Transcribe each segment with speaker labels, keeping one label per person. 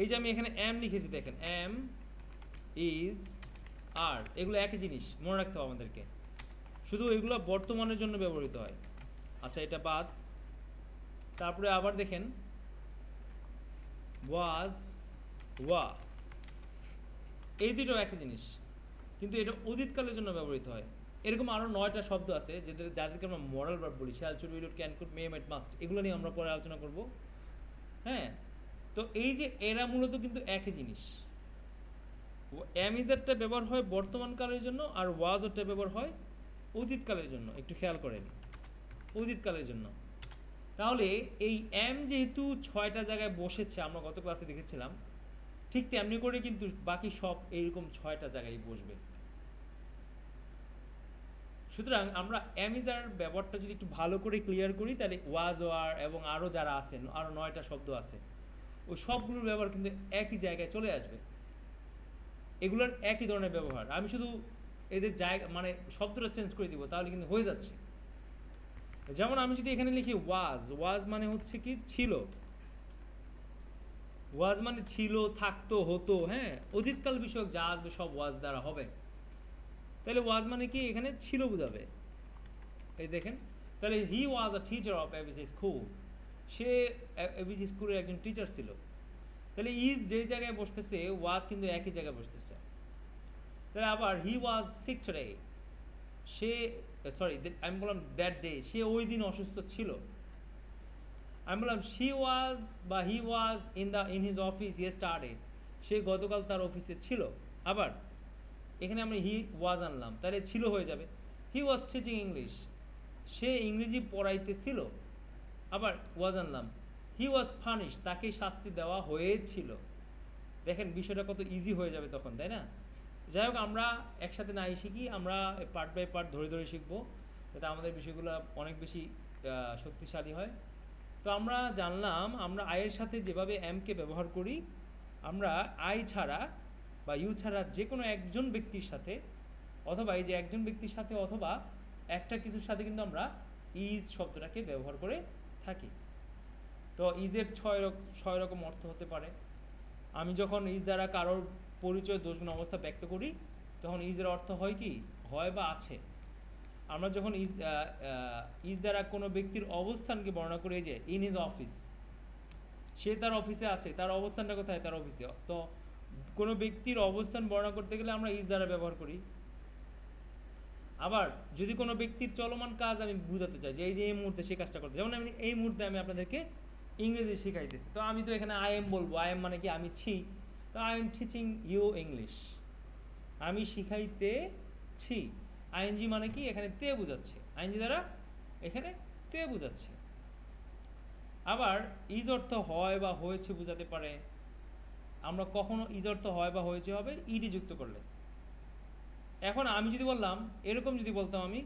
Speaker 1: এই যে আমি এখানে এম লিখেছি, দেখেন এম ইজ আর, এগুলো একই জিনিস, মনে রাখতে হবে আমাদেরকে, শুধু এগুলো বর্তমানের জন্য ব্যবহৃত হয়। আচ্ছা, এটা বাদ। তারপরে আবার দেখেন ওয়াজ, ওয়া, এই দুটো একই জিনিস, কিন্তু এটা অতীতকালের জন্য ব্যবহৃত হয়। এরকম আরো 9টা শব্দ আছে যাদেরকে আমরা মরাল ভার্ব বলি, shall, should, will, can, could, may, might, must, এগুলো নিয়ে আমরা পরে আলোচনা করব। হ্যাঁ, তো এই যে এরা মূলত কিন্তু একই জিনিস। এম ইজারটা ব্যবহার হয় বর্তমান কালের জন্য, আর ওয়াজ ওটা ব্যবহার হয় অতীতকালের জন্য। একটু খেয়াল করেন, অতীতকালের জন্য। তাহলে এই এম যেহেতু 6টা জায়গায় বসেছে, আমরা গত ক্লাসে দেখেছিলাম, ঠিক তেমনি করে কিন্তু বাকি সব এইরকম 6টা জায়গায় বসবে। সুতরাং আমরা অ্যামিজার ব্যবহারটা যদি একটু ভালো করে ক্লিয়ার করি, তাহলে ওয়াজ, ওয়ার এবং আরও যারা আছেন, আরও 9টা শব্দ আছে, ওই সবগুলোর ব্যবহার কিন্তু একই জায়গায় চলে আসবে। এগুলোর একই ধরনের ব্যবহার, আমি শুধু এদের জায়গা মানে শব্দটা চেঞ্জ করে দিব, তাহলে কিন্তু হয়ে যাচ্ছে। যেমন আমি যদি এখানে লিখি ওয়াজ, ওয়াজ মানে হচ্ছে কি ছিল, ওয়াজ মানে ছিল, থাকতো, হতো। হ্যাঁ, অতীতকাল বিষয়ক যা আসবে সব ওয়াজ দ্বারা হবে। তাহলে ওয়াজ মানে কি এখানে ছিল বোঝাবে। এই দেখেন, তাহলে he was a teacher of ABC school, সে এবিসি স্কুলের একজন টিচার ছিল। তাহলে ইজ যে জায়গায় বসতেছে, ওয়াজ কিন্তু একই জায়গায় বসতেছে। তাহলে আবার হি ওয়াজ সিক টুডে, সে, সরি আমি বললাম দ্যাট ডে, সে ওই দিন অসুস্থ ছিল। আমি বললাম শি ওয়াজ বা he was in his office yesterday, সে গতকাল তার অফিসে ছিল। আবার এখানে আমরা হি ওয়াজ আনলাম, তাহলে ছিল হয়ে যাবে। হি ওয়াজ টিচিং ইংলিশ, সে ইংরেজি পড়াইতেছিল। আবার ওয়াজ আনলাম, হি ওয়াজ পানিশ, তাকে শাস্তি দেওয়া হয়েছিল। দেখেন বিষয়টা কত ইজি হয়ে যাবে তখন, তাই না? যাই হোক, আমরা একসাথে নাই শিখি, আমরা পার্ট বাই পার্ট ধরে ধরে শিখবো, যাতে আমাদের বিষয়গুলো অনেক বেশি শক্তিশালী হয়। তো আমরা জানলাম আমরা আয়ের সাথে যেভাবে এমকে ব্যবহার করি, আমরা আই ছাড়া বা ইউ ছাড়া যে কোনো একজন ব্যক্তির সাথে, অথবা এই যে একজন ব্যক্তির সাথে অথবা একটা কিছুর সাথে কিন্তু আমরা ইজ শব্দটাকে ব্যবহার করে থাকি। তো ইজের 6 রকম অর্থ হতে পারে। আমি যখন ইজ দ্বারা কারোর পরিচয়, দোষগুণ, অবস্থা ব্যক্ত করি, তখন ইজের অর্থ হয় কি, হয় বা আছে। আমরা যখন ইজ দ্বারা কোনো ব্যক্তির অবস্থানকে বর্ণনা করি, যে ইন হিজ অফিস, সে তার অফিসে আছে, তার অবস্থানটা কোথায়, তার অফিসে। তো কোনো ব্যক্তির অবস্থান বর্ণনা করতে গেলে আমরা ইজ দ্বারা ব্যবহার করি। আবার যদি কোনো ব্যক্তির চলমান কাজ আমি বুঝাতে চাই, যে এই যে এই মুহূর্তে সে কাজটা করতে, যেমন আমি এই মুহূর্তে আমি আপনাদেরকে ইংরেজি শিখাইতেছি, তো আমি তো এখানে আই এম বলবো। আই এম মানে কি, আমি ছি। তো I am teaching you English, আমি শিখাইতেছি। আইএনজি মানে কি, এখানে তে বোঝাচ্ছে, আইএনজি দ্বারা এখানে তে বোঝাচ্ছে। আবার ইজ অর্থ হয় বা হয়েছে বোঝাতে পারে। আমরা কখনো ইজ অর্থ হয় বা হয়েছে হবে ইডি যুক্ত করলে। এখন আমি যদি বললাম, এরকম যদি বলতাম আমি,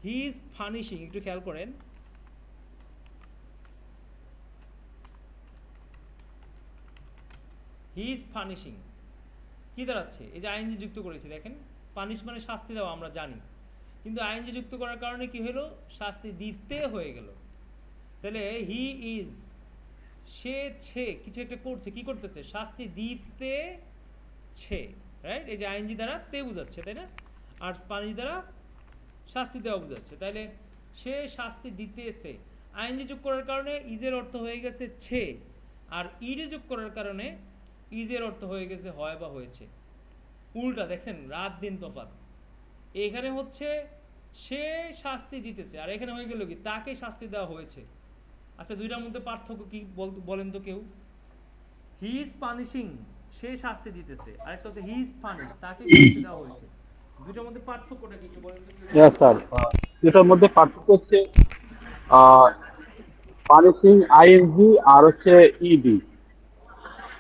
Speaker 1: হি ইজ ফার্নিশিং, একটু খেয়াল করেন, হি ইজ ফার্নিশিং, কি দাঁড়াচ্ছে, এই যে আইএনজি যুক্ত করেছি, দেখেন পানিশ মানে শাস্তি দেওয়া, আমরা জানি, কিন্তু আইএনজি যুক্ত করার কারণে কি হলো, শাস্তি দিতে হয়ে গেল। তাহলে হি ইজ, সে কিছু একটা করছে, কি করতেছে, শাস্তি দিতেছে, রাইট? এই যে আইএনজি দ্বারা তে বোঝাচ্ছে, তাই না? আর পানিশ দ্বারা শাস্তি দেওয়া বোঝাচ্ছে। তাইলে সে শাস্তি দিতেছে, আইএনজি যোগ করার কারণে ইজের অর্থ হয়ে গেছে ছে, আর ইডে যোগ করার কারণে ইজের অর্থ হয়ে গেছে হয় বা হয়েছে। উল্টা, দেখছেন রাত দিন তফাৎ। এখানে হচ্ছে সে শাস্তি দিতেছে, আর এখানে হয়ে গেল কি, তাকে শাস্তি দেওয়া হয়েছে। আচ্ছা, দুইটার মধ্যে পার্থক্য কি বলেন তো কেউ? হি ইজ পানিশিং, সে শাস্তি দিতেছে, আরেকটা হচ্ছে হি ইজ পানিশ, তাকে শাস্তি দেওয়া হয়েছে। দুইটার মধ্যে পার্থক্যটা কি বলেন তো কেউ?
Speaker 2: হ্যাঁ স্যার, এটার মধ্যে পার্থক্য হচ্ছে পানিশিং আইএনজি আর হচ্ছে ইডি,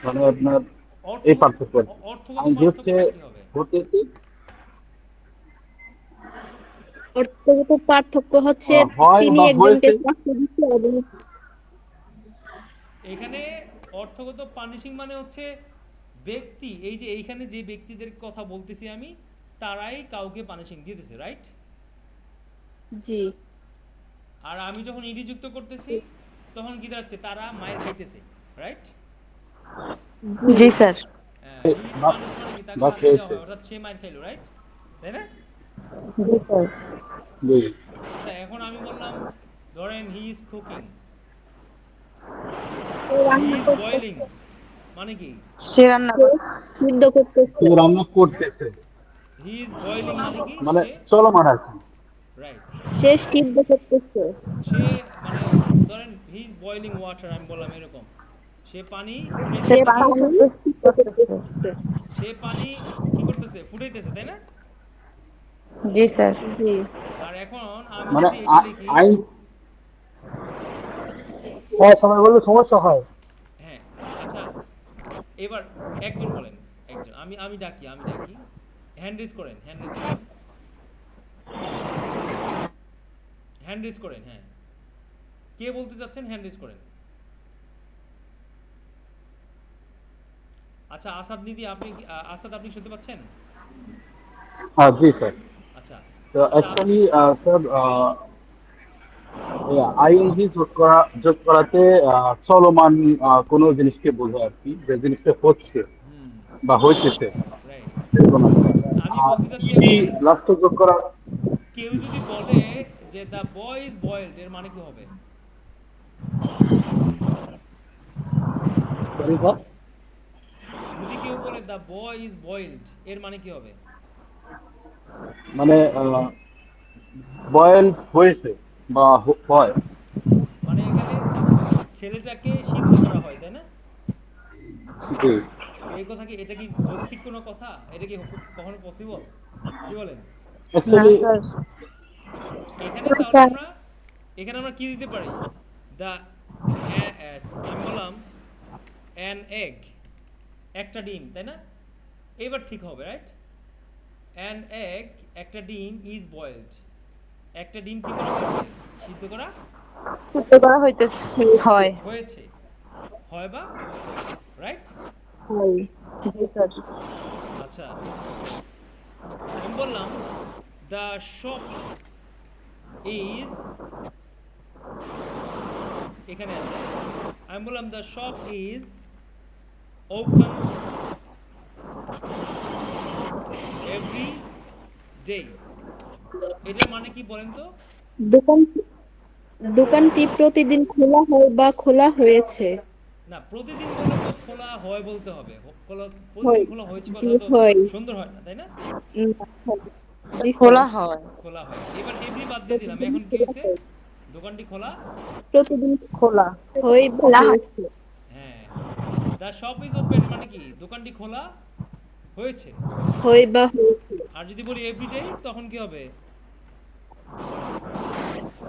Speaker 2: মানে আপনার
Speaker 1: অর্থ,
Speaker 2: এই পার্থক্য আর কি।
Speaker 1: অর্থগত
Speaker 2: আইনজি হচ্ছে
Speaker 1: পার্থক্যটা কি হবে?
Speaker 2: হতেছে
Speaker 3: অর্থগত পার্থক্য হচ্ছে
Speaker 2: হয়
Speaker 3: তিনি
Speaker 2: বা
Speaker 3: একজনকে
Speaker 2: হয়েছে।
Speaker 3: শাস্তি দিচ্ছে এবং
Speaker 1: এখানে অর্থগত পানিশিং মানে হচ্ছে ব্যক্তি, এই যে এইখানে যে ব্যক্তিদের কথা বলতেছি আমি, তারাই কাউকে পানিশিং দিতেছে, রাইট?
Speaker 3: জি
Speaker 1: আর আমি যখন ইডি যুক্ত করতেছি, তখন কি দাঁড়াচ্ছে, তারা মায়ের খাইতেছে, right?
Speaker 4: G sir.
Speaker 1: He is
Speaker 2: বা
Speaker 1: পানিশ মানে কি তাকে
Speaker 2: বা
Speaker 1: শাস্তি দেওয়া
Speaker 2: খেয়েছে।
Speaker 1: হয়, অর্থাৎ সে মার খাইলো, রাইট? তাই না?
Speaker 4: জি স্যার।
Speaker 2: জি।
Speaker 1: আচ্ছা, এখন আমি বললাম ধরেন হি ইজ কুকিং,
Speaker 3: সে
Speaker 1: হি
Speaker 3: রান্না
Speaker 1: ইজ বয়েলিং
Speaker 3: করতেছে।
Speaker 1: মানে কি?
Speaker 4: সে রান্না
Speaker 3: সে
Speaker 4: করে।
Speaker 3: সিদ্ধ করতেছে।
Speaker 2: সে রান্না করতেছে,
Speaker 1: হি ইজ বয়েলিং মানে কি?
Speaker 2: মানে
Speaker 1: সে,
Speaker 2: চলমান আর কি।
Speaker 1: রাইট,
Speaker 3: সে সিদ্ধ করতেছে।
Speaker 1: সে মানে ধরেন হি ইজ বয়েলিং ওয়াটার, আমি বললাম এরকম, সে পানি
Speaker 4: সে
Speaker 3: সে
Speaker 1: ফুটাইতেছে নাকি?
Speaker 4: পানি
Speaker 3: পানি সিদ্ধ
Speaker 4: করতেছে।
Speaker 3: করতেছে।
Speaker 1: সে পানি কি করতেছে? ফুটাইতেছে, তাই না?
Speaker 4: জি স্যার।
Speaker 3: জি।
Speaker 1: আর এখন আমি
Speaker 2: মানে
Speaker 1: যদি এটা লিখি,
Speaker 2: আইন সময় বললে সমস্যা হয়।
Speaker 1: হ্যাঁ, আচ্ছা, এবার একজন বলেন, একজন, আমি আমি ডাকি, আমি ডাকি, হ্যান্ড রেজ করেন, হ্যান্ড রেজ করেন, হ্যান্ড রেজ করেন, হ্যাঁ, কে বলতে চাচ্ছেন হ্যান্ড রেজ করেন। আচ্ছা, আসাদ নিদি, আপনি আসাদ, আপনি শুনতে পাচ্ছেন?
Speaker 2: হ্যাঁ জি স্যার।
Speaker 1: আচ্ছা,
Speaker 2: তো
Speaker 1: আচ্ছা
Speaker 2: অ্যাকচুয়ালি স্যার আইএনজি যোগ করাতে চলমান কোনো জিনিসকে বোঝায় আর কি, যে জিনিসটা হচ্ছে
Speaker 1: হুম,
Speaker 2: বা হইতেছে
Speaker 1: রাইট।
Speaker 2: এরকম আর কি।
Speaker 1: আমি
Speaker 2: আর
Speaker 1: বলতে চাচ্ছি
Speaker 2: ইডি
Speaker 1: এখন,
Speaker 2: লাস্টে যোগ করা।
Speaker 1: কেউ যদি বলে যে দ্য বয় ইজ বয়েলড, এর মানে কি হবে?
Speaker 2: Sorry sir.
Speaker 1: যদি কেউ বলে দ্য বয় ইজ বয়েলড, এর মানে কি হবে?
Speaker 2: মানে বয়েল হয়েছে বা হয়।
Speaker 1: মানে এখানে ছেলেটাকে সিদ্ধ করা হয়, তাই না?
Speaker 2: জি।
Speaker 1: তো এই কথা কি, এটা কি যৌক্তিক কোনো কথা? এটা কি কখনো পসিবল? কি বলেন?
Speaker 4: না
Speaker 2: অ্যাকচুয়ালি
Speaker 4: স্যার।
Speaker 1: এখানে তাহলে
Speaker 3: আচ্ছা,
Speaker 1: আমরা, এখানে আমরা কি দিতে পারি? দ্য, আমি বললাম অ্যান এগ, একটা ডিম, তাই না? এবার ঠিক হবে, রাইট? অ্যান এগ, একটা ডিম, ইজ বয়েলড, একটা ডিম কি করা হয়েছে? সিদ্ধ করা
Speaker 4: সিদ্ধ করা হইতেছে। হয়।
Speaker 1: হয়েছে, হয় বা হয়েছে, রাইট?
Speaker 3: হয়।
Speaker 4: জি স্যার।
Speaker 1: আচ্ছা, আমি বললাম দ্য শপ ইজ, এখানে আনি, হ্যাঁ, আমি বললাম the shop is opened every day, এটার মানে কি বলেন তো?
Speaker 3: দোকান দোকানটি প্রতিদিন খোলা হয় বা খোলা হয়েছে।
Speaker 1: না, প্রতিদিন বললে তো খোলা হয় বলতে হবে, প্রতিদিন
Speaker 3: হয়।
Speaker 1: খোলা হয়েছে
Speaker 3: জি
Speaker 1: কথা তো
Speaker 3: হয়।
Speaker 1: সুন্দর হয় না, তাই না?
Speaker 3: হয়। জি স্যার।
Speaker 4: খোলা হয়।
Speaker 1: খোলা হয়, এবার এভরি বাদ দিয়ে দিলাম,
Speaker 3: প্রতিদিন
Speaker 1: এখন কি
Speaker 3: খোলা
Speaker 1: হয়েছে?
Speaker 3: হয়।
Speaker 1: দোকানটি খোলা,
Speaker 3: প্রতিদিন
Speaker 4: খোলা।
Speaker 3: হয় বা
Speaker 4: খোলা হয়।
Speaker 3: হয়েছে।
Speaker 1: হ্যাঁ, দ্য শপ ইজ ওপেন মানে কি? দোকানটি খোলা হয়েছে।
Speaker 3: হয় বা হয়েছে।
Speaker 1: আর যদি বলি এভরিডে, তখন কি হবে?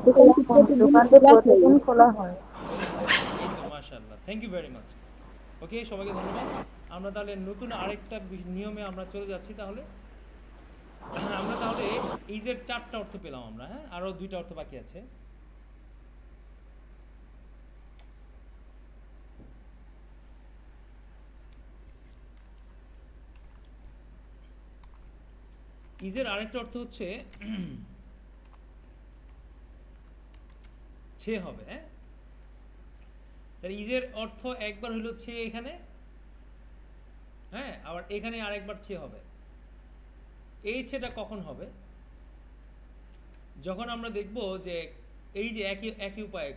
Speaker 3: দোকানটি প্রতিদিন
Speaker 4: দোকানটি
Speaker 3: খোলা হয়।
Speaker 4: প্রতিদিন খোলা হয়।
Speaker 1: এই তো, মাশাআল্লাহ, থ্যাংক ইউ ভেরি মাচ। ওকে, সবাইকে ধন্যবাদ। আমরা তাহলে নতুন আরেকটা নিয়মে আমরা চলে যাচ্ছি তাহলে। আমরা তাহলে ইজের 4টা অর্থ পেলাম আমরা, হ্যাঁ, আরো 2টা অর্থ বাকি আছে। ইজের আরেকটা অর্থ হচ্ছে ছে হবে, হ্যাঁ। তাহলে ইজের অর্থ একবার হলো ছে এখানে, হ্যাঁ, আবার এখানে আরেকবার ছে হবে। এই ছেটা কখন হবে? যখন আমরা দেখব যে এই যে একই একই উপায়ে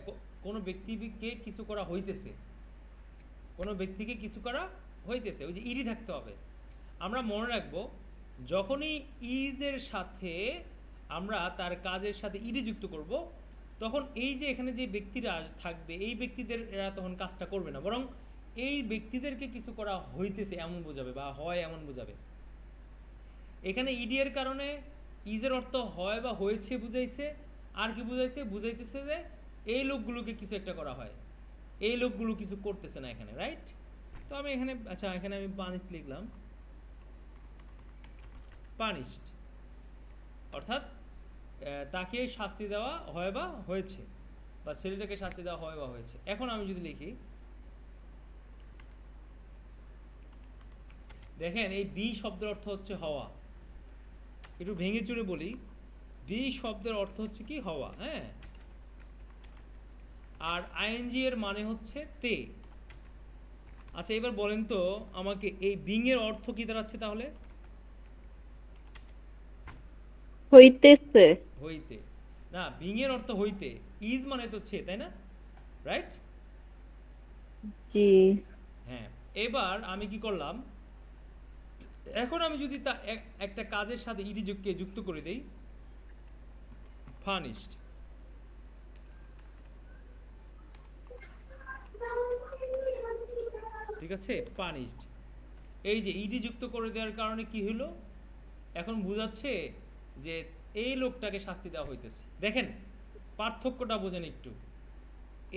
Speaker 1: কোনো ব্যক্তিকে কিছু করা হইতেছে, কোনো ব্যক্তিকে কিছু করা হইতেছে, ওই যে ইডি থাকতে হবে। আমরা মনে রাখবো, যখনই ইজের সাথে আমরা তার কাজের সাথে ইডি যুক্ত করব, তখন এই যে এখানে যে ব্যক্তিরা থাকবে, এই ব্যক্তিদের এরা তখন কাজটা করবে না, বরং এই ব্যক্তিদেরকে কিছু করা হইতেছে এমন বোঝাবে বা হয় এমন বোঝাবে। এখানে ইডি এর কারণে ইজের অর্থ হয় বা হয়েছে বুঝাইছে, আর কি বুঝাইছে? বুঝাইতেছে যে এই লোকগুলোকে কিছু একটা করা হয়, এই লোকগুলো কিছু করতেছে না এখানে, রাইট? তো আমি এখানে, আচ্ছা, এখানে আমি পানিশ লিখলাম, পানিশড, অর্থাৎ তাকে শাস্তি দেওয়া হয় বা হয়েছে, বা ছেলেটাকে শাস্তি দেওয়া হয় বা হয়েছে। এখন আমি যদি লিখি, দেখেন এই বি শব্দের অর্থ হচ্ছে হওয়া। একটু ভেঙে চুরে বলি, বি শব্দের অর্থ হচ্ছে কি? হওয়া, হ্যাঁ। আর আইএনজি এর মানে হচ্ছে তে, আচ্ছা এবার বলেন তো আমাকে এই বিং এর অর্থ কি দাঁড়াচ্ছে তাহলে?
Speaker 3: হইতেছে।
Speaker 1: হইতে। না, বিং এর অর্থ হইতে, ইজ মানে তো ছে, তাই না? রাইট?
Speaker 3: জি।
Speaker 1: হ্যাঁ। এবার আমি কি করলাম, এখন আমি যদি একটা কাজের সাথে ইডি যুক্ত করে দেই, ফার্নিশড, ঠিক আছে, পানিশড। এই যে ইডি যুক্ত করে দেওয়ার কারণে কি হলো, এখন বোঝাচ্ছে যে এই লোকটাকে শাস্তি দেওয়া হইতেছে। দেখেন পার্থক্যটা বোঝেন একটু,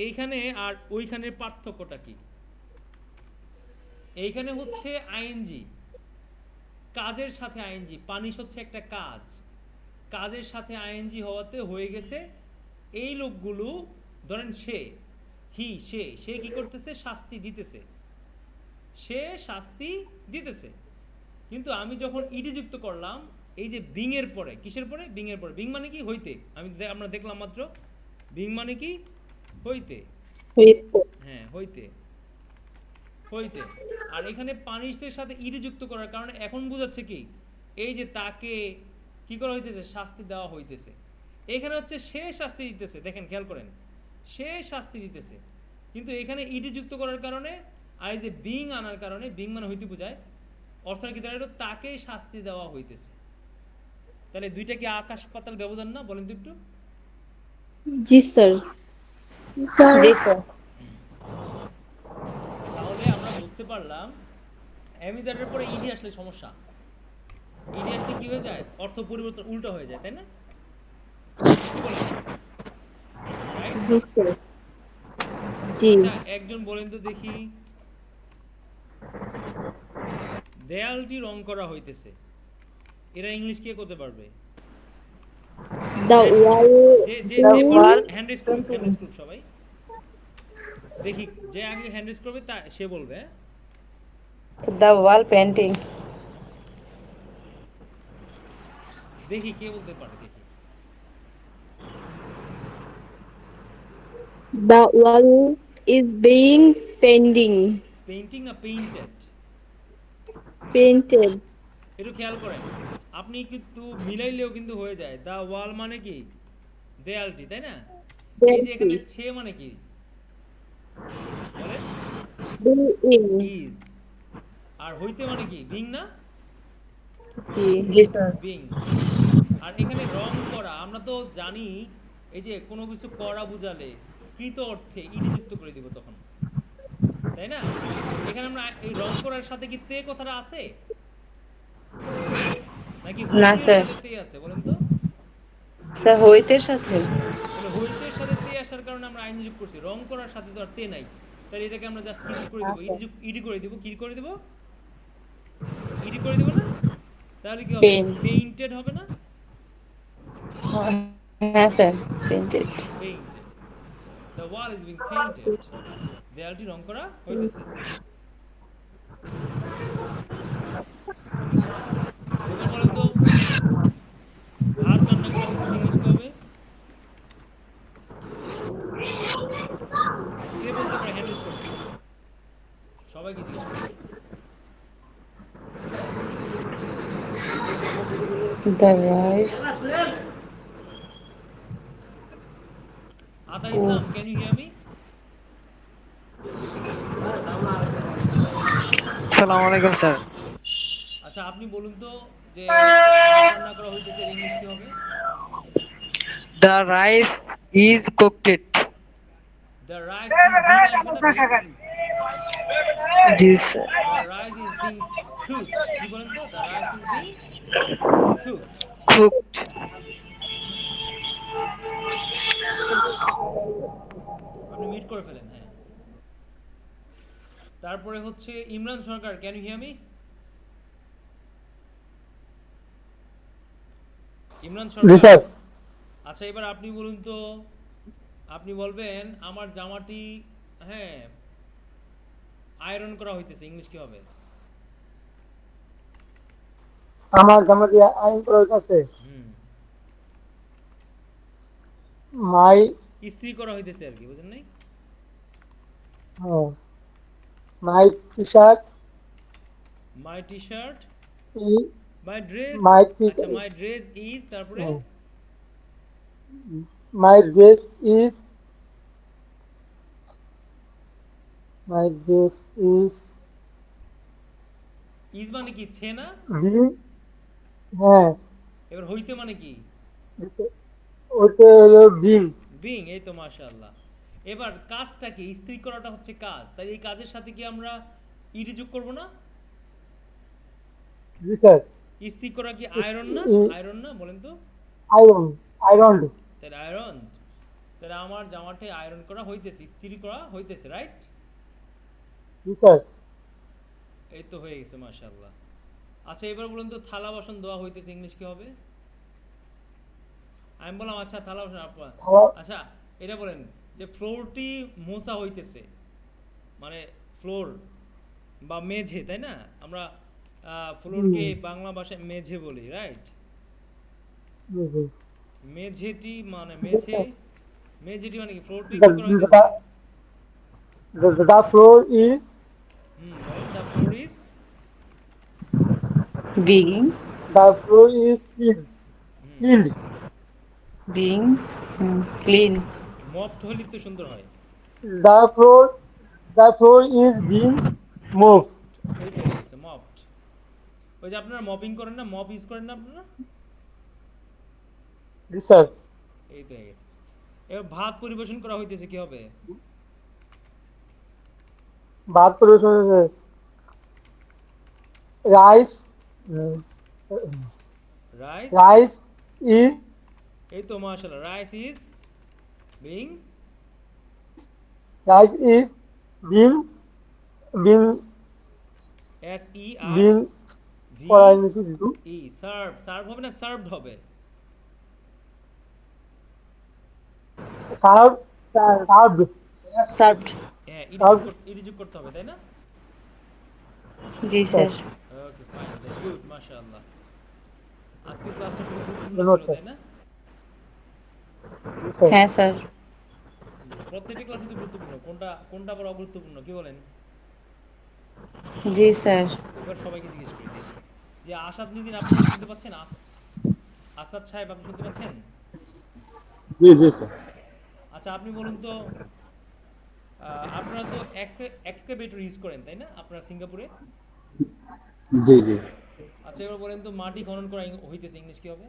Speaker 1: এইখানে আর ওইখানের পার্থক্যটা কি। এইখানে হচ্ছে আইএনজি, কাজের সাথে আইএনজি, পানিশ হচ্ছে একটা কাজ, কাজের সাথে আইএনজি হওয়াতে হয়ে গেছে এই লোকগুলো, ধরেন সে, সে কি করতেছে, শাস্তি দিতেছে, সে শাস্তি দিতেছে। কিন্তু আমি যখন ইডি যুক্ত করলাম, এই যে বিং এর পরে, কিসের পরে, বিং এর পরে, বিং মানে কি হইতে, আমরা দেখলাম মাত্র, বিং মানে কি হইতে,
Speaker 3: হইতে।
Speaker 1: হ্যাঁ হইতে, হইতে। আর এখানে পানিশডের সাথে ইডি যুক্ত করার কারণে এখন বোঝাচ্ছে কি, এই যে তাকে কি করা হইতেছে, শাস্তি দেওয়া হইতেছে। এখানে হচ্ছে সে শাস্তি দিতেছে, দেখেন খেয়াল করেন, সে শাস্তি দিতেছে, কিন্তু এখানে ইডি যুক্ত করার কারণে আর এই যে বিং আনার কারণে, বিং মানে হইতে বোঝায়, অর্থাৎ কি দাঁড়ালো, তাকে শাস্তি দেওয়া হইতেছে। তাহলে দুইটা কি আকাশ পাতাল ব্যবধান না, বলেন তো একটু?
Speaker 3: জি স্যার।
Speaker 4: জি স্যার।
Speaker 1: তাহলে আমরা বুঝতে পারলাম অ্যামিজারের পরে ইডি আসলে সমস্যা, ইডি আসলে কি হয়ে যায়, অর্থ পরিবর্তন উল্টো হয়ে যায়, তাই না? কি বলেন, রাইট?
Speaker 3: জি স্যার। জি।
Speaker 1: আচ্ছা একজন বলেন তো দেখি, দেয়ালটি রং করা হইতেছে, এরা ইংলিশ কে করতে পারবে?
Speaker 3: দা ওয়াল
Speaker 1: যে যে
Speaker 4: The
Speaker 1: যে
Speaker 4: wall
Speaker 1: হ্যান্ড রেজ করুক, হ্যান্ড রেজ করুক সবাই, দেখি যে আগে হ্যান্ড রেজ করবে তা সে বলবে, হ্যাঁ?
Speaker 4: The wall painting.
Speaker 1: দেখি কে বলতে পারে, দেখি।
Speaker 3: The wall is being
Speaker 1: painting না পেইন্টেড?
Speaker 3: painted.
Speaker 1: একটু খেয়াল করেন, আপনি কিন্তু মিলাইলেও কিন্তু হয়ে যায়, দা ওয়াল মানে কি, দেয়ালটি, তাই না? এই যে এখানে ছে মানে কি বলেন,
Speaker 3: Being.
Speaker 1: ইজ। আর হইতে মানে কি, বিং না?
Speaker 3: জি।
Speaker 4: জি স্যার।
Speaker 1: বিং। আর এখানে রং করা, আমরা তো জানি এই যে কোনো কিছু করা বুঝালে কৃত অর্থে ইডি যুক্ত করে দিব তখন, তাই না? এখানে আমরা এই রং করার সাথে কি তে কথাটা আছে, নাকি
Speaker 4: না
Speaker 1: হইতের
Speaker 4: স্যার।
Speaker 1: সাথে তে আছে, বলেন তো?
Speaker 4: স্যার হইতের সাথে।
Speaker 1: তাহলে হইতের সাথে তে আসার কারণে আমরা আইন যোগ করছি, রং করার সাথে তো আর তে নাই, তাহলে এটাকে আমরা জাস্ট কি যোগ করে দেব, ইডি করে দেব, কি করে দেব, ইডি করে দেব না? তাহলে কি হবে,
Speaker 4: Paint.
Speaker 1: পেইন্টেড হবে না?
Speaker 4: হ্যাঁ sir, painted.
Speaker 1: Painted, the wall is being painted, দেয়ালটি রং করা হইতেছে। এবার বলেন তো ভাত রান্না করা হইতেছে, ইংলিশ কি হবে? কে বলতে পারে, হ্যান্ড রেজ করেন, সবাইকে জিজ্ঞেস করছি।
Speaker 4: The rice.
Speaker 1: Ata Islam, can you hear me?
Speaker 5: আসসালামু আলাইকুম স্যার।
Speaker 1: আচ্ছা আপনি বলুন তো যে ভাত রান্না করা হইতেছে, এর ইংলিশ কি হবে?
Speaker 5: The rice is cooked.
Speaker 1: The rice is being আসবে না, বিং?
Speaker 5: জি sir.
Speaker 1: The rice is being cooked, কি বলেন তো, the rice is being cooked.
Speaker 5: Cooked.
Speaker 1: আপনি মিট করে ফেলেন, হ্যাঁ। তারপরে হচ্ছে Imran Sarkar, can you hear me? Imran
Speaker 2: জি
Speaker 1: সরকার,
Speaker 2: স্যার।
Speaker 1: আচ্ছা এবার আপনি বলুন তো, আপনি বলবেন আমার জামাটি, হ্যাঁ, আয়রন করা হইতেছে, ইংলিশ কি হবে?
Speaker 6: আমার জামা দিয়ে আইন করার কাছে
Speaker 1: হুম,
Speaker 6: মাই
Speaker 1: ইস্ত্রি করা হইতেছে আর কি, বুঝেন নাই?
Speaker 6: My t-shirt
Speaker 1: my T shirt,
Speaker 6: is
Speaker 1: my dress,
Speaker 6: my
Speaker 1: আচ্ছা
Speaker 6: t-
Speaker 1: মাই ড্রেস ইজ, তারপরে
Speaker 6: uh, my dress is my dress is
Speaker 1: is মানে কি, ছে না?
Speaker 6: green. হ্যাঁ,
Speaker 1: এবার হইতে মানে কি?
Speaker 6: ওটা হলো green.
Speaker 1: বিং, এই তো মাশাআল্লাহ। এবার কাজটা কি, ইস্ত্রি করাটা হচ্ছে কাজ, তাই এই কাজের সাথে কি আমরা ইডি যোগ করব না?
Speaker 6: জি স্যার।
Speaker 1: ইস্ত্রি করা কি আয়রন না? আয়রন না বলেন তো?
Speaker 6: আয়রন
Speaker 1: তাহলে আয়রন, তাহলে আমার জামাটি আয়রন করা হইতেছে, ইস্ত্রি করা হইতেছে, রাইট?
Speaker 6: জি স্যার।
Speaker 1: এই তো হয়ে গেছে মাশাআল্লাহ। আচ্ছা এবার বলুন তো, থালা বাসন ধোয়া হইতেছে, ইংলিশ কি হবে? আমি বললাম আচ্ছা থালা বাসন আপনার, আচ্ছা এটা বলেন যে ফ্লোরটি মোছা হইতেছে, মানে ফ্লোর বা মেঝে, তাই না? আমরা ফ্লোরকে বাংলা ভাষায় মেঝে বলি, রাইট? মেঝেটি মানে মেঝে, মেঝেটি মানে কি, ফ্লোরটি কি করা হইতেছে?
Speaker 6: The floor is
Speaker 1: বলেন, the floor is,
Speaker 4: being
Speaker 6: clean.
Speaker 1: Hmm,
Speaker 6: Cleaned.
Speaker 4: being clean.
Speaker 1: মপড হইলে তো সুন্দর হয়।
Speaker 6: The floor the floor is being moved.
Speaker 1: এই তো হয়ে গেছে মপড। ওই যে আপনারা মপিং করেন না, মপ ইউজ করেন না আপনারা?
Speaker 6: জি স্যার।
Speaker 1: এই তো হয়ে গেছে। এবার ভাত পরিবেশন করা হইতেছে, কি হবে?
Speaker 6: ভাত পরিবেশন হয়েছে। রাইস
Speaker 1: রাইস,
Speaker 6: রাইস ইজ
Speaker 1: এই তো মাশাআল্লাহ, rice is being,
Speaker 6: rice is being being
Speaker 1: S E R
Speaker 6: being
Speaker 1: V
Speaker 6: করা হয়েছে কিন্তু
Speaker 1: ই, সার্ভ, সার্ভ হবে না সার্ভড হবে?
Speaker 6: Serve serve
Speaker 4: Served.
Speaker 1: হ্যাঁ, ইডি যোগ করতে হবে, তাই না?
Speaker 4: জি sir.
Speaker 1: Okay fine, that's good, মাশাআল্লাহ। আজকের ক্লাসটা খুব গুরুত্বপূর্ণ
Speaker 6: ধন্যবাদ
Speaker 1: ছিল,
Speaker 6: স্যার।
Speaker 1: তাই না?
Speaker 6: জি স্যার।
Speaker 4: হ্যাঁ স্যার।
Speaker 1: প্রত্যেকটা ক্লাসই তো গুরুত্বপূর্ণ, কোনটা কোনটা আবার অগুরুত্বপূর্ণ, কি বলেন?
Speaker 4: জি স্যার।
Speaker 1: এবার সবাইকে জিজ্ঞেস করি যে আসাদ নিদিন, আপনি কি শুনতে পাচ্ছেন? আসাদ সাহেব, আপনি শুনতে পাচ্ছেন?
Speaker 2: জি জি স্যার।
Speaker 1: আচ্ছা আপনি বলুন তো, আপনারা তো এক্সকাভেটর ইউজ করেন, তাই না আপনারা সিঙ্গাপুরে?
Speaker 2: জি জি।
Speaker 1: আচ্ছা এবার বলেন তো, মাটি খনন করা হইতেছে, ইংলিশ কি হবে?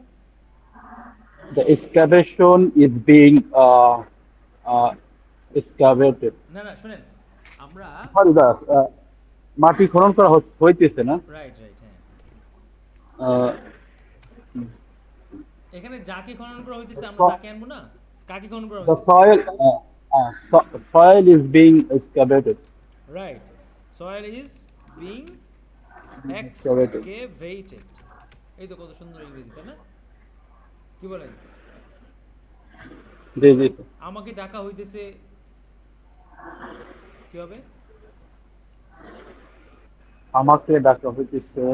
Speaker 2: The excavation is being excavated.
Speaker 1: না না শুনেন, আমরা
Speaker 2: Sorry, মাটি খনন করা হইতেছে না?
Speaker 1: রাইট রাইট, হ্যাঁ,
Speaker 2: আহ,
Speaker 1: এখানে যাকে খনন করা হইতেছে আমরা তাকে আনবো না, কাকে খনন করা
Speaker 2: The
Speaker 1: হইতেছে?
Speaker 2: soil is being excavated.
Speaker 1: Right, soil is being
Speaker 2: Excavated.
Speaker 1: এক্সকেভেটেড। এই তো কত সুন্দর ইংরেজি, তাই না? কি বলেন?
Speaker 2: জি জি স্যার।
Speaker 1: আমাকে ডাকা হইতেছে, কি হবে?
Speaker 2: আমাকে ডাকা হইতেছে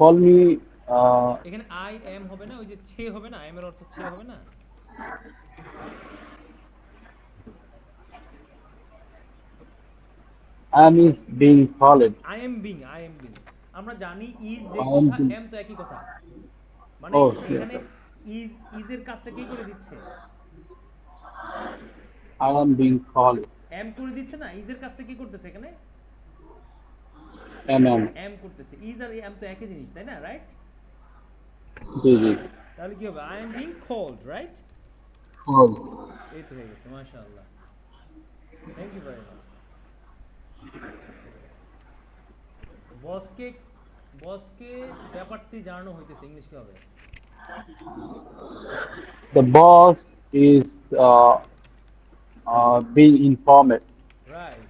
Speaker 2: কল মি।
Speaker 1: এখানে আই এম হবে না, ওই যে ছে হবে না, আই এম এর অর্থ ছে হবে না?
Speaker 2: am is being called.
Speaker 1: I am being, I am being, আমরা জানি ইজ যে
Speaker 2: I am
Speaker 1: কথা,
Speaker 2: being-
Speaker 1: এম তো একই কথা, মানে
Speaker 2: Oh,
Speaker 1: এখানে ইজের কাজটা কে করে দিচ্ছে?
Speaker 2: I am being called.
Speaker 1: Am করে দিচ্ছে না, ইজের কাজটা কি করতেছে এখানে?
Speaker 2: Am.
Speaker 1: এম করতেছে। ইজ আর এম তো একই জিনিস, তাই না? রাইট?
Speaker 2: জি জি।
Speaker 1: তাহলে কি হবে? I am being called, right?
Speaker 2: Called.
Speaker 1: এই তো হয়ে গেছে, মাশাআল্লাহ, থ্যাংক ইউ ভেরি মাচ। বসকে বসকে ব্যাপারটি জানানো হইতেছে, ইংলিশ কি হবে?
Speaker 2: The boss is being informed.
Speaker 1: Right,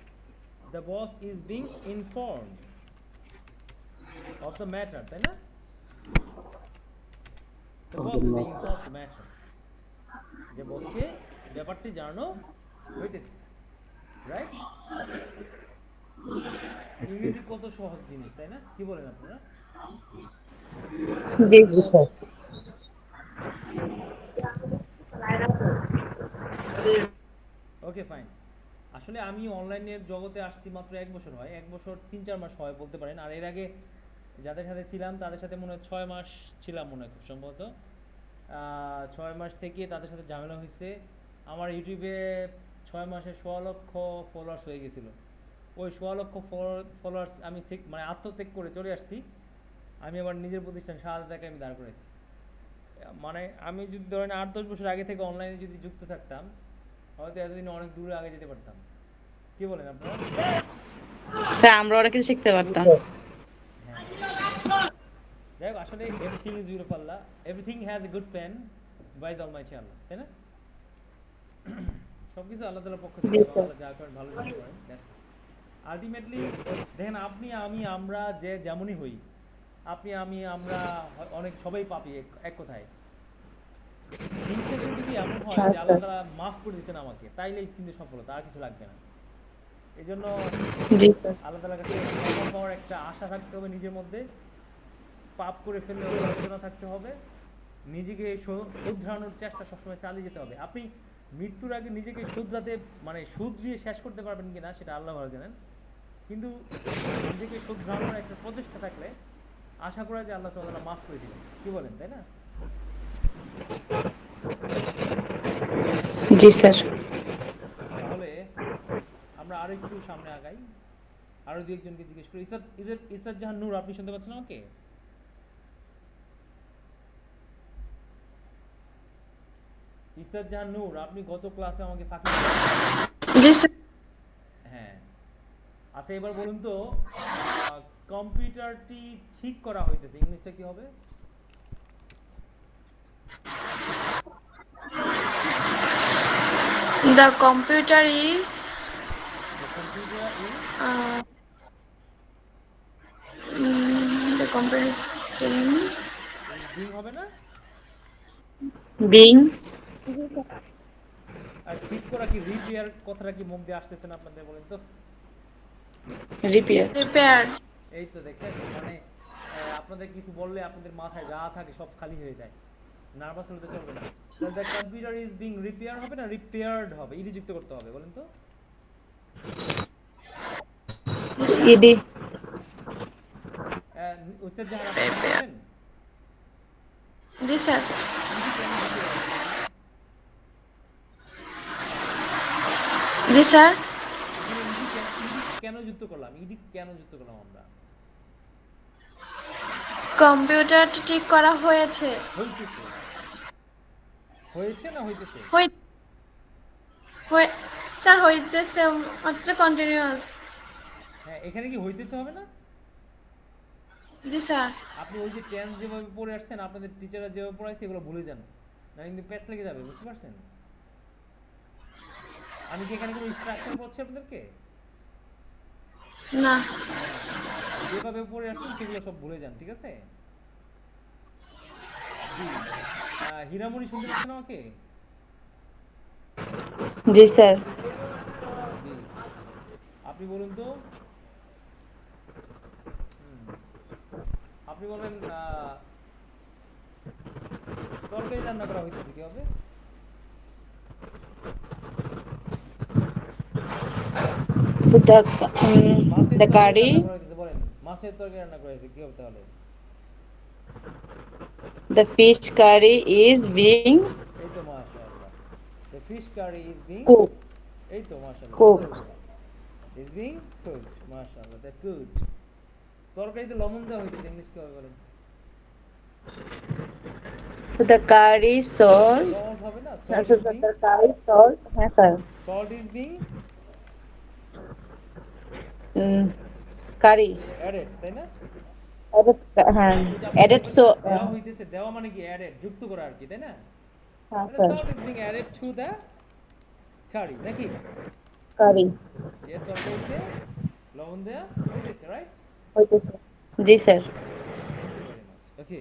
Speaker 1: the boss is being informed of the matter, তাই না? The boss is being informed of the matter, যে বসকে ব্যাপারটি জানানো হইতেছে, রাইট? ইংরেজি কত সহজ জিনিস, তাই না? কি বলেন আপনারা?
Speaker 4: জি
Speaker 6: জি স্যার।
Speaker 1: Okay fine. আসলে আমি অনলাইনের জগতে আসছি মাত্র 1 বছর হয়, 1 বছর 3-4 মাস হয় বলতে পারেন। আর এর আগে যাদের সাথে ছিলাম তাদের সাথে মনে হয় 6 মাস ছিলাম মনে হয় খুব সম্ভবত। 6 মাস থেকে তাদের সাথে ঝামেলা হয়েছে। আমার ইউটিউবে 6 মাসে 1.5 লক্ষ ফলোয়ার্স হয়ে গেছিল। ওই 1.5 লক্ষ ফলোয়ার্স আমি মানে আত্মত্যাগ করে চলে আসছি। আমি আবার নিজের প্রতিষ্ঠান শাহাদাত একাডেমি দাঁড় করেছি। মানে আমি যদি ধরেন 8-10 বছর আগে থেকে অনলাইনে যদি যুক্ত থাকতাম, হয়তো এতদিন অনেক দূরে আগে যেতে পারতাম। কি বলেন আপনারা?
Speaker 4: স্যার আমরা অনেক কিছু শিখতে পারতাম।
Speaker 1: হ্যাঁ, যাই হোক, আসলে everything is will of Allah, everything has a good plan by the almighty Allah, তাই না? সবকিছু আল্লাহ তাআলার পক্ষ থেকে,
Speaker 4: জি
Speaker 1: এবং
Speaker 4: স্যার।
Speaker 1: আল্লাহ যা করেন ভালোর জন্য করেন, দ্যাটস ইট। আলটিমেটলি দেখেন, আপনি আমি আমরা যে যেমনই হই, আপনি আমি আমরা অনেক সবাই পাপি এক কথায়। দিন শেষে যদি এমন হয়
Speaker 4: হ্যাঁ
Speaker 1: যে আল্লাহ
Speaker 4: স্যার।
Speaker 1: তাআলা মাফ করে দিচ্ছেন আমাকে, তাইলেই কিন্তু সফলতা, আর কিছু লাগবে না। এই জন্য
Speaker 4: জি স্যার।
Speaker 1: আল্লাহ তাআলার কাছে ক্ষমা পাওয়ার একটা আশা থাকতে হবে নিজের মধ্যে। পাপ করে ফেললে অনুশোচনা থাকতে হবে। নিজেকে শুধরানোর চেষ্টা সবসময় চালিয়ে যেতে হবে। আপনি মৃত্যুর আগে নিজেকে শুধরাতে, মানে শুধরিয়ে শেষ করতে পারবেন কিনা সেটা আল্লাহ ভালো জানেন, কিন্তু নিজেকে শুধরানোর একটা প্রচেষ্টা থাকলে আশা করা যায় আল্লাহ সুবহানাহু ওয়া তাআলা মাফ করে দিবেন। কি বলেন, তাই না?
Speaker 4: জি স্যার।
Speaker 1: জি। তাহলে আমরা আরো একটু সামনে আগাই, আরো দু একজনকে জিজ্ঞেস করি। ইসরাত জাহান নূর, আপনি শুনতে পাচ্ছেন আমাকে? ইসরাত জাহান নূর, আপনি গত ক্লাসে আমাকে ফাঁকি দিয়েছেন।
Speaker 3: জি স্যার।
Speaker 1: হ্যাঁ, আচ্ছা এবার বলুন তো, কম্পিউটারটি ঠিক করা হইতেছে, ইংলিশটা কি হবে?
Speaker 3: The computer is
Speaker 1: the computer is
Speaker 3: uh, the computer is
Speaker 1: being হবে না?
Speaker 4: বিং
Speaker 1: আর ঠিক করা কি, রিপেয়ার কথাটা কি মুখ দিয়ে আসতেছে না আপনাদের, বলেন তো?
Speaker 4: রিপেয়ার।
Speaker 3: repaired.
Speaker 1: এই তো দেখছেন, মানে আপনাদের কিছু বললে আপনাদের মাথায় যা থাকে সব খালি হয়ে যায়। নার্ভাস হলে তো চলবে না। তাহলে the computer is being repair হবে না রিপেয়ার্ড হবে? ইডি যুক্ত করতে হবে, বলেন তো?
Speaker 4: ইডি।
Speaker 1: উস্তাদ জাহান, আপনি শুনতে
Speaker 3: Repaired.
Speaker 1: পাচ্ছেন?
Speaker 3: জি স্যার।
Speaker 1: ইডি কেন যুক্ত করা হলো এখানে?
Speaker 3: জি স্যার।
Speaker 1: এখানে ইডি কেন যুক্ত করলাম? ইডি কেন যুক্ত করলাম আমরা?
Speaker 3: কম্পিউটারটি ঠিক করা হয়েছে।
Speaker 1: হইতেছে, হয়েছে না হইতেছে?
Speaker 3: হই হই স্যার হইতেছে, হচ্ছে কন্টিনিউয়াস।
Speaker 1: হ্যাঁ, এখানে কি হইতেছে হবে না?
Speaker 3: জি স্যার।
Speaker 1: আপনি ওই যে টেন্স যেভাবে পড়ে আসছেন, আপনাদের টিচাররা যেভাবে পড়াইছে এগুলো ভুলে যান, না কিন্তু প্যাচ লেগে যাবে, বুঝতে পারছেন? আমি কি এখানে কোনো স্ট্রাকচার পড়ছি আপনাদেরকে?
Speaker 3: না।
Speaker 1: হ্যাঁ, যেভাবে পড়ে আসছেন সেগুলো সব ভুলে যান, ঠিক আছে? জি। হীরামণি শুনতে পাচ্ছেন আমাকে?
Speaker 4: জি স্যার।
Speaker 1: জি। আপনি বলুন তো, হুম, আপনি বলেন, তরকারি রান্না করা হইতেছে কি হবে?
Speaker 4: So
Speaker 1: মাছের
Speaker 4: the
Speaker 1: তরকারি
Speaker 4: curry,
Speaker 1: রান্না করা হইতেছে, বলেন মাছের তরকারি রান্না করা হয়েছে কি হবে তাহলে?
Speaker 4: the fish curry is being
Speaker 1: এই তো মাশাআল্লাহ, the fish curry is being,
Speaker 4: cooked.
Speaker 1: এই তো মাশাআল্লাহ, সুন্দর
Speaker 4: Cooked.
Speaker 1: কথা, is being cooked, মাশাআল্লাহ, that's good। তরকারিতে লবণ দেওয়া হইতেছে, ইংলিশ কি হবে বলেন?
Speaker 4: So the curry salt.
Speaker 1: Salt হবে না?
Speaker 4: So
Speaker 1: salt is being,
Speaker 4: the curry salt. হ্যাঁ স্যার।
Speaker 1: Salt is being
Speaker 4: curry
Speaker 1: added, তাই না?
Speaker 4: হ্যাঁ
Speaker 1: ওই যে আপনি
Speaker 4: added
Speaker 1: বলবেন
Speaker 4: so
Speaker 1: না, দেওয়া হইতেছে, দেওয়া মানে কি অ্যাডেড, যুক্ত করা আর কি, তাই না?
Speaker 4: হ্যাঁ
Speaker 1: মানে
Speaker 4: sir.
Speaker 1: Salt is being added to the curry, নাকি?
Speaker 4: কারি
Speaker 1: যে তরকারিতে লবণ দেওয়া হইতেছে, রাইট?
Speaker 4: হইতেছে। জি sir.
Speaker 1: Thank you very much. Okay,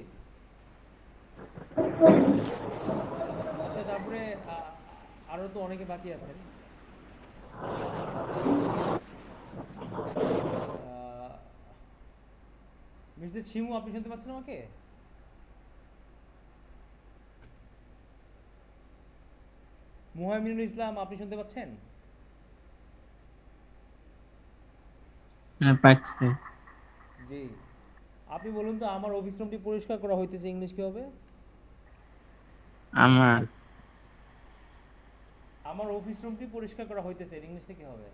Speaker 1: আচ্ছা তারপরে আরো তো অনেকে বাকি আছেন। আচ্ছা, মিসেস শিমু, আপনি শুনতে পাচ্ছেন আমাকে? মুহাইমিনুল ইসলাম, আপনি শুনতে পাচ্ছেন?
Speaker 7: হ্যাঁ পাচ্ছি।
Speaker 1: জি। আপনি বলুন তো আমার অফিস রুমটি পরিষ্কার করা হইতেছে, ইংলিশ কি হবে?
Speaker 7: আমার
Speaker 1: আমার অফিস রুমটি পরিষ্কার করা হইতেছে, এর ইংলিশটা কি হবে?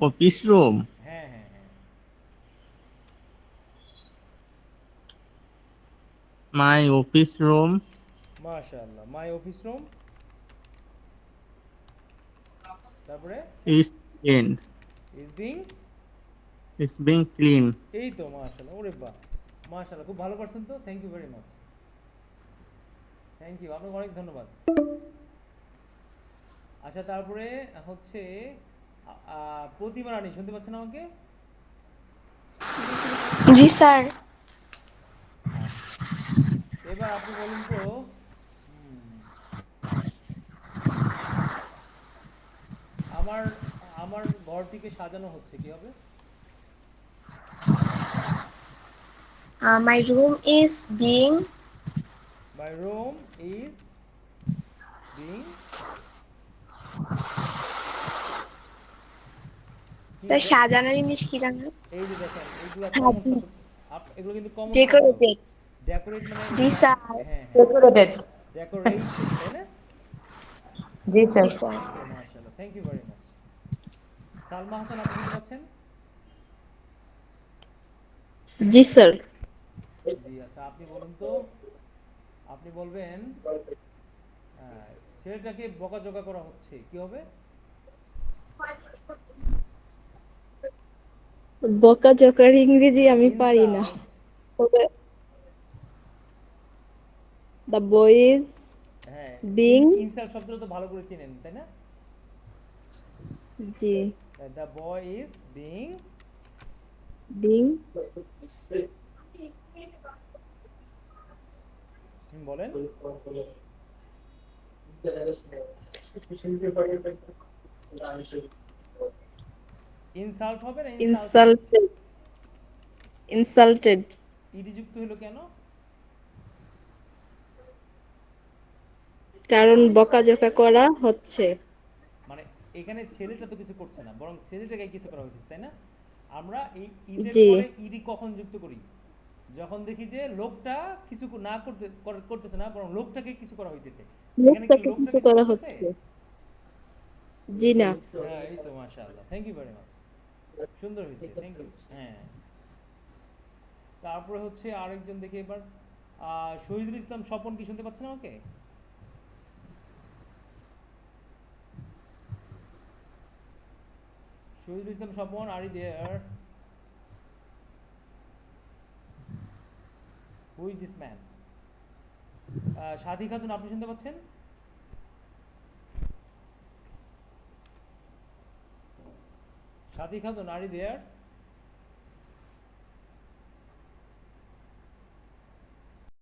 Speaker 7: অফিস রুম,
Speaker 1: হ্যাঁ হ্যাঁ হ্যাঁ।
Speaker 7: মাই অফিস রুম
Speaker 1: মাশাআল্লাহ, মাই অফিস রুম। তারপরে
Speaker 7: is clean,
Speaker 1: is being.
Speaker 7: Is being clean.
Speaker 1: এই তো মাশাআল্লাহ, ওরে বাহ, মাশাআল্লাহ, খুব ভালো পারছেন তো, thank you very much. Thank you, আপনাকে অনেক ধন্যবাদ। আচ্ছা, তারপরে হচ্ছে প্রতিমা রানী, শুনতে পাচ্ছেন আমাকে?
Speaker 3: জি স্যার।
Speaker 1: আচ্ছা, এবার আপনি বলুন তো, হুম, আমার আমার ঘরটিকে সাজানো হচ্ছে, কি হবে?
Speaker 3: My room is being.
Speaker 1: My room is being.
Speaker 3: Sir সাজানোর ইংলিশ কি জানেন?
Speaker 1: এই যে দেখেন, এইগুলো কমন শব্দ, এগুলো কিন্তু কমন শব্দ।
Speaker 3: ডেকোরেটেড।
Speaker 1: ডেকোরেট মানে
Speaker 3: জি স্যার।
Speaker 1: হ্যাঁ হ্যাঁ,
Speaker 4: Decorated.
Speaker 1: ডেকোরেটেড, তাই না?
Speaker 4: জি
Speaker 3: জি
Speaker 4: স্যার।
Speaker 3: স্যার।
Speaker 1: তো মাশাআল্লাহ, thank you very much. Salma Hasan, আপনি শুনতে পাচ্ছেন?
Speaker 3: জি স্যার।
Speaker 1: জি, আচ্ছা, আপনি বলুন তো, আপনি বলবেন ছেলেটাকে বকাঝকা করা হচ্ছে, কি হবে?
Speaker 3: বকাঝকার ইংরেজি আমি পারি না।
Speaker 1: ইনসাল্ট।
Speaker 3: তবে দ্য বয় ইজ
Speaker 1: হ্যাঁ,
Speaker 3: বিং।
Speaker 1: ইনসাল্ট শব্দটা তো ভালো করে চিনেন, তাই না?
Speaker 3: জি।
Speaker 1: The boy is being.
Speaker 3: Being.
Speaker 1: বলেন। ইনসাল্ট হবে না ইনসাল্টেড?
Speaker 3: ইনসাল্টেড। ইনসাল্টেড।
Speaker 1: ইডি যুক্ত হলো কেন?
Speaker 3: কারণ বকাঝকা করা হচ্ছে।
Speaker 1: মানে এখানে ছেলেটা তো কিছু করছে না, বরং ছেলেটাকে কিছু করা হয়েছে, তাই না? আমরা এই ইজের
Speaker 3: জি।
Speaker 1: পরে ইডি কখন যুক্ত করি? যখন দেখি যে লোকটা কিছু না করতেছে না, বরং লোকটাকে কিছু করা হইতেছে। এখানে কি
Speaker 3: লোকটাকে
Speaker 1: লোকটা
Speaker 3: কিছু
Speaker 1: কিছু
Speaker 3: করা
Speaker 1: করতেছে?
Speaker 3: হচ্ছে। জি না।
Speaker 1: হ্যাঁ, এই তো মাশাআল্লাহ, থ্যাংক ইউ ভেরি মাচ, সুন্দর হয়েছে, থ্যাংক ইউ। হ্যাঁ, তারপরে হচ্ছে আরেকজন দেখি এবার, শহীদুল ইসলাম স্বপন, কি শুনতে পাচ্ছেন আমাকে? Shahidul Islam Swapan, are you there? Who is this man? Sathi Khatun, আপনি শুনতে পাচ্ছেন? সাথী খাতুন, আর ইউ দেয়ার?